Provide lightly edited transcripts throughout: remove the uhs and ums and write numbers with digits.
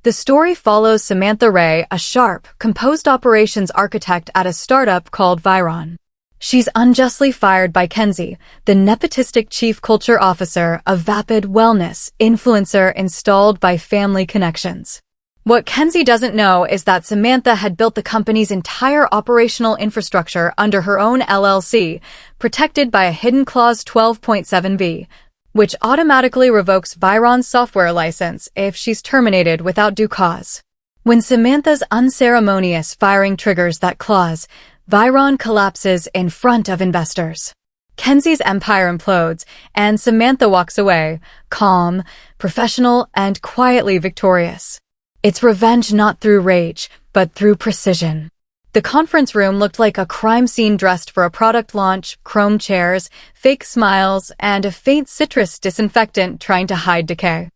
The story follows Samantha Ray, a sharp, composed operations architect at a startup called Viron. She's unjustly fired by Kenzie, the nepotistic chief culture officer of Vapid Wellness influencer installed by family connections. What Kenzie doesn't know is that Samantha had built the company's entire operational infrastructure under her own LLC, protected by a hidden clause 12.7b, which automatically revokes Viron's software license if she's terminated without due cause. When Samantha's unceremonious firing triggers that clause, Viron collapses in front of investors. Kenzie's empire implodes, and Samantha walks away, calm, professional, and quietly victorious. It's revenge not through rage, but through precision. The conference room looked like a crime scene dressed for a product launch, chrome chairs, fake smiles, and a faint citrus disinfectant trying to hide decay.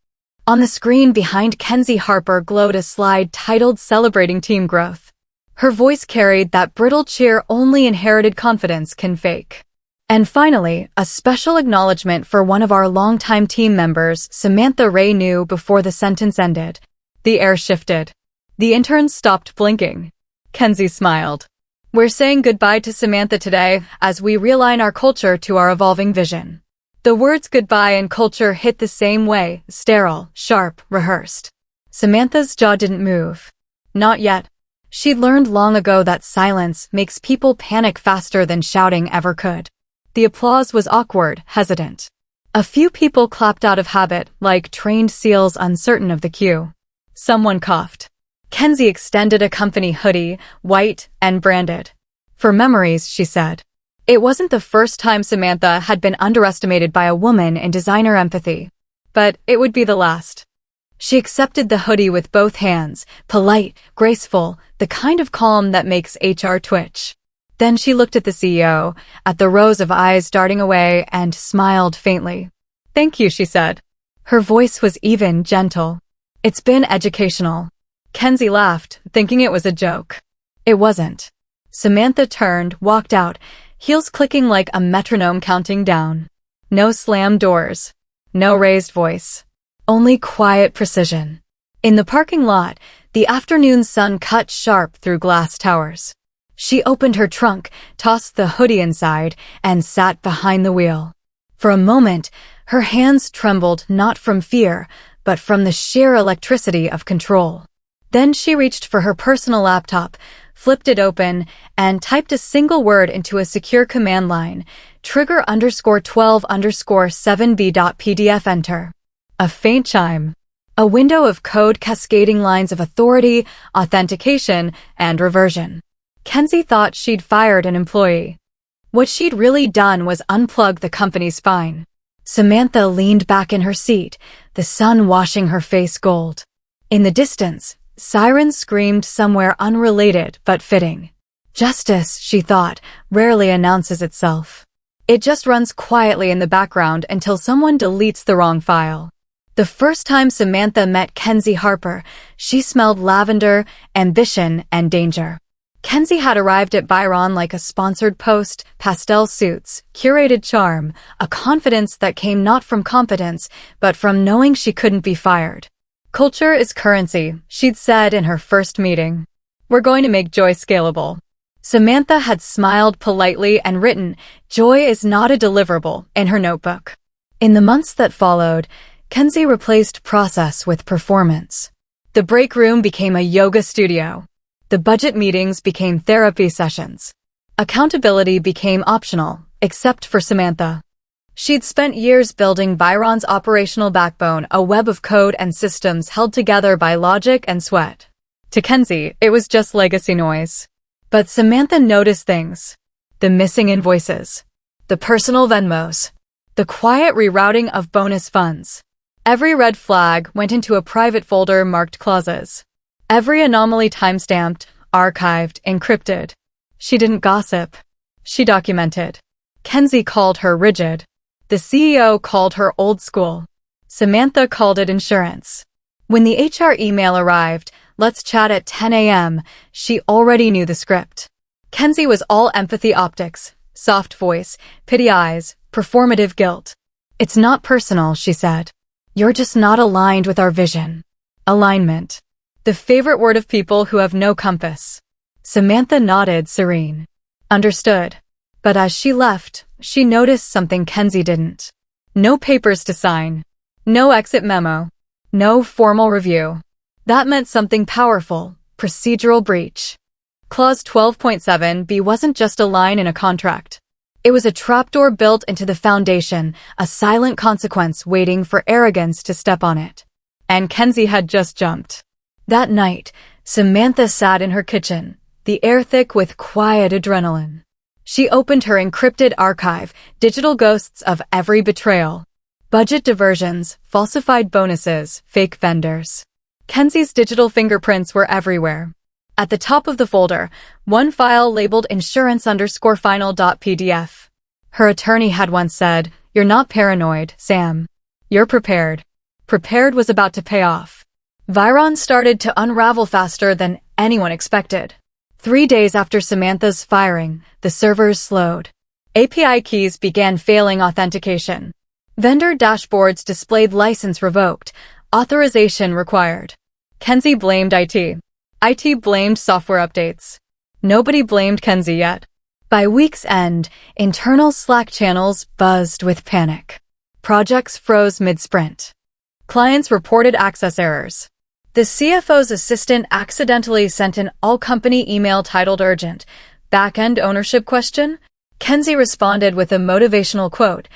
On the screen behind Kenzie Harper glowed a slide titled Celebrating Team Growth. Her voice carried that brittle cheer only inherited confidence can fake. And finally, a special acknowledgement for one of our longtime team members, Samantha Ray knew before the sentence ended. The air shifted. The interns stopped blinking. Kenzie smiled. We're saying goodbye to Samantha today as we realign our culture to our evolving vision. The words goodbye and culture hit the same way, sterile, sharp, rehearsed. Samantha's jaw didn't move. Not yet. She'd learned long ago that silence makes people panic faster than shouting ever could. The applause was awkward, hesitant. A few people clapped out of habit, like trained seals uncertain of the cue. Someone coughed. Kenzie extended a company hoodie, white and branded. For memories, she said. It wasn't the first time Samantha had been underestimated by a woman in designer empathy. But it would be the last. She accepted the hoodie with both hands, polite, graceful, the kind of calm that makes HR twitch. Then she looked at the CEO, at the rows of eyes darting away, and smiled faintly. Thank you, she said. Her voice was even, gentle. It's been educational. Kenzie laughed, thinking it was a joke. It wasn't. Samantha turned, walked out, heels clicking like a metronome counting down. No slammed doors. No raised voice. Only quiet precision. In the parking lot, the afternoon sun cut sharp through glass towers. She opened her trunk, tossed the hoodie inside, and sat behind the wheel. For a moment, her hands trembled not from fear, but from the sheer electricity of control. Then she reached for her personal laptop, flipped it open, and typed a single word into a secure command line, trigger_12_7b.pdf enter. A faint chime. A window of code cascading lines of authority, authentication, and reversion. Kenzie thought she'd fired an employee. What she'd really done was unplug the company's spine. Samantha leaned back in her seat, the sun washing her face gold. In the distance, sirens screamed somewhere unrelated but fitting. Justice, she thought, rarely announces itself. It just runs quietly in the background until someone deletes the wrong file. The first time Samantha met Kenzie Harper, she smelled lavender, ambition, and danger. Kenzie had arrived at Viron like a sponsored post, pastel suits, curated charm, a confidence that came not from competence, but from knowing she couldn't be fired. Culture is currency, she'd said in her first meeting. We're going to make joy scalable. Samantha had smiled politely and written, "Joy is not a deliverable," in her notebook. In the months that followed, Kenzie replaced process with performance. The break room became a yoga studio. The budget meetings became therapy sessions. Accountability became optional, except for Samantha. She'd spent years building Viron's operational backbone, a web of code and systems held together by logic and sweat. To Kenzie, it was just legacy noise. But Samantha noticed things. The missing invoices. The personal Venmos. The quiet rerouting of bonus funds. Every red flag went into a private folder marked clauses. Every anomaly timestamped, archived, encrypted. She didn't gossip. She documented. Kenzie called her rigid. The CEO called her old school. Samantha called it insurance. When the HR email arrived, "Let's chat at 10 a.m., she already knew the script. Kenzie was all empathy optics, soft voice, pity eyes, performative guilt. "It's not personal," she said. "You're just not aligned with our vision." Alignment. The favorite word of people who have no compass. Samantha nodded, serene. Understood. But as she left, she noticed something Kenzie didn't. No papers to sign. No exit memo. No formal review. That meant something powerful. Procedural breach. Clause 12.7b wasn't just a line in a contract. It was a trapdoor built into the foundation, a silent consequence waiting for arrogance to step on it. And Kenzie had just jumped. That night, Samantha sat in her kitchen, the air thick with quiet adrenaline. She opened her encrypted archive, digital ghosts of every betrayal. Budget diversions, falsified bonuses, fake vendors. Kenzie's digital fingerprints were everywhere. At the top of the folder, one file labeled insurance_final.pdf. Her attorney had once said, "You're not paranoid, Sam. You're prepared." Prepared was about to pay off. Viron started to unravel faster than anyone expected. 3 days after Samantha's firing, the servers slowed. API keys began failing authentication. Vendor dashboards displayed license revoked, authorization required. Kenzie blamed IT. IT blamed software updates. Nobody blamed Kenzie yet. By week's end, internal Slack channels buzzed with panic. Projects froze mid-sprint. Clients reported access errors. The CFO's assistant accidentally sent an all-company email titled urgent. Back-end ownership question? Kenzie responded with a motivational quote,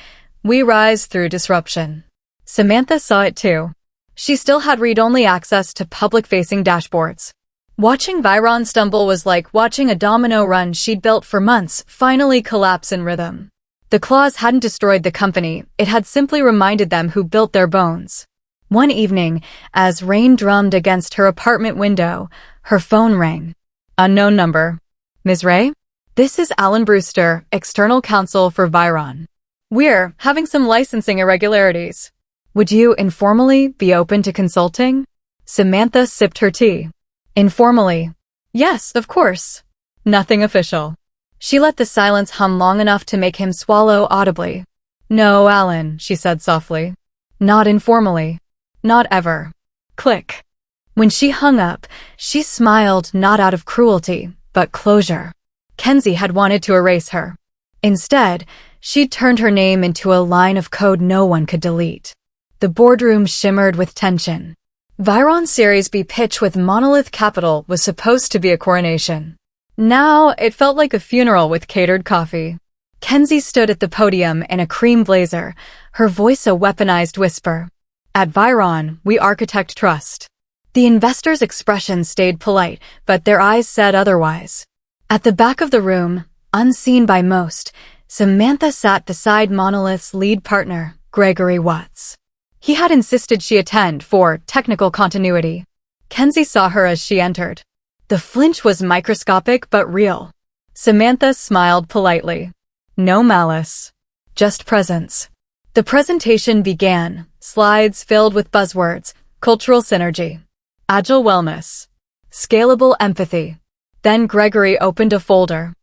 "We rise through disruption." Samantha saw it too. She still had read-only access to public-facing dashboards. Watching Viron stumble was like watching a domino run she'd built for months finally collapse in rhythm. The clause hadn't destroyed the company, it had simply reminded them who built their bones. One evening, as rain drummed against her apartment window, her phone rang. Unknown number. "Ms. Ray? This is Alan Brewster, external counsel for Viron. We're having some licensing irregularities. Would you informally be open to consulting?" Samantha sipped her tea. Informally. Yes, of course. Nothing official. She let the silence hum long enough to make him swallow audibly. "No, Alan," she said softly. "Not informally. Not ever." Click. When she hung up, she smiled not out of cruelty, but closure. Kenzie had wanted to erase her. Instead, she'd turned her name into a line of code no one could delete. The boardroom shimmered with tension. Viron's Series B pitch with Monolith Capital was supposed to be a coronation. Now, it felt like a funeral with catered coffee. Kenzie stood at the podium in a cream blazer, her voice a weaponized whisper. "At Viron, we architect trust." The investors' expressions stayed polite, but their eyes said otherwise. At the back of the room, unseen by most, Samantha sat beside Monolith's lead partner, Gregory Watts. He had insisted she attend for technical continuity. Kenzie saw her as she entered. The flinch was microscopic but real. Samantha smiled politely. No malice. Just presence. The presentation began, slides filled with buzzwords, cultural synergy, agile wellness, scalable empathy. Then Gregory opened a folder.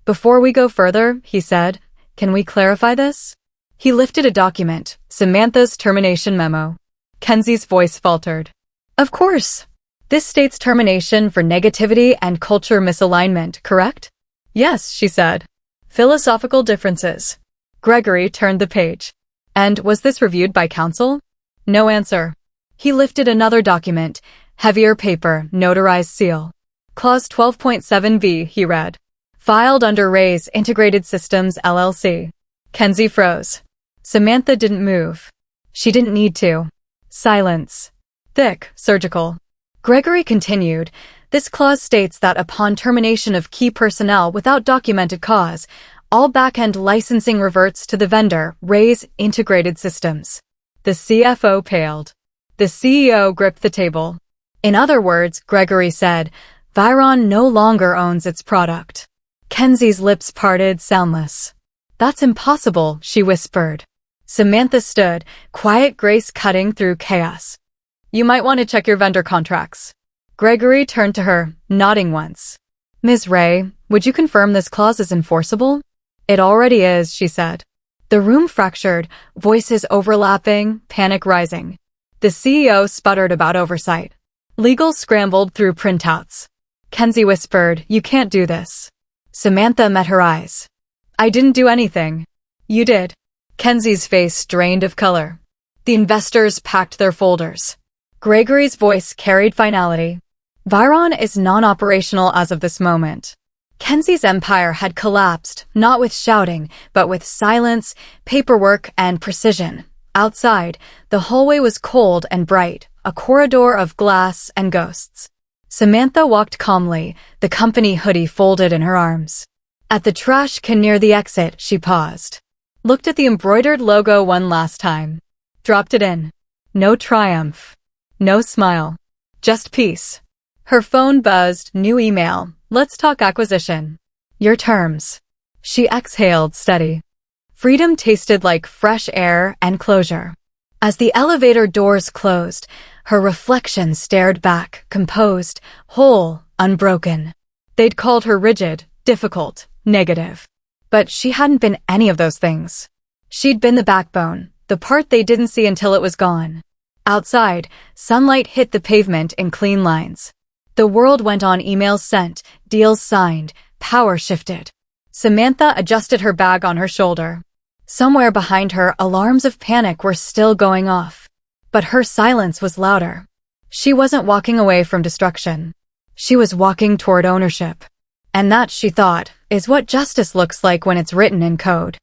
"Before we go further," he said, "can we clarify this?" He lifted a document, Samantha's termination memo. Kenzie's voice faltered. "Of course. This states termination for negativity and culture misalignment, correct?" "Yes," she said. "Philosophical differences." Gregory turned the page. "And was this reviewed by counsel?" No answer. He lifted another document, heavier paper, notarized seal. Clause 12.7b, he read. Filed under Ray's Integrated Systems, LLC. Kenzie froze. Samantha didn't move. She didn't need to. Silence. Thick, surgical. Gregory continued, "This clause states that upon termination of key personnel without documented cause, all back-end licensing reverts to the vendor, Ray's Integrated Systems." The CFO paled. The CEO gripped the table. In other words, Gregory said, Viron no longer owns its product. Kenzie's lips parted, soundless. "That's impossible," she whispered. Samantha stood, quiet grace cutting through chaos. "You might want to check your vendor contracts." Gregory turned to her, nodding once. "Ms. Ray, would you confirm this clause is enforceable?" "It already is," she said. The room fractured, voices overlapping, panic rising. The CEO sputtered about oversight. Legal scrambled through printouts. Kenzie whispered, "You can't do this." Samantha met her eyes. "I didn't do anything." "You did." Kenzie's face drained of color. The investors packed their folders. Gregory's voice carried finality. Viron is non-operational as of this moment. Kenzie's empire had collapsed, not with shouting, but with silence, paperwork, and precision. Outside, the hallway was cold and bright, a corridor of glass and ghosts. Samantha walked calmly, the company hoodie folded in her arms. At the trash can near the exit, she paused. Looked at the embroidered logo one last time. Dropped it in. No triumph. No smile. Just peace. Her phone buzzed, new email. "Let's talk acquisition." "Your terms." She exhaled, steady. Freedom tasted like fresh air and closure. As the elevator doors closed, her reflection stared back, composed, whole, unbroken. They'd called her rigid, difficult, negative. But she hadn't been any of those things. She'd been the backbone, the part they didn't see until it was gone. Outside, sunlight hit the pavement in clean lines. The world went on, emails sent, deals signed, power shifted. Samantha adjusted her bag on her shoulder. Somewhere behind her, alarms of panic were still going off. But her silence was louder. She wasn't walking away from destruction. She was walking toward ownership. And that, she thought, is what justice looks like when it's written in code.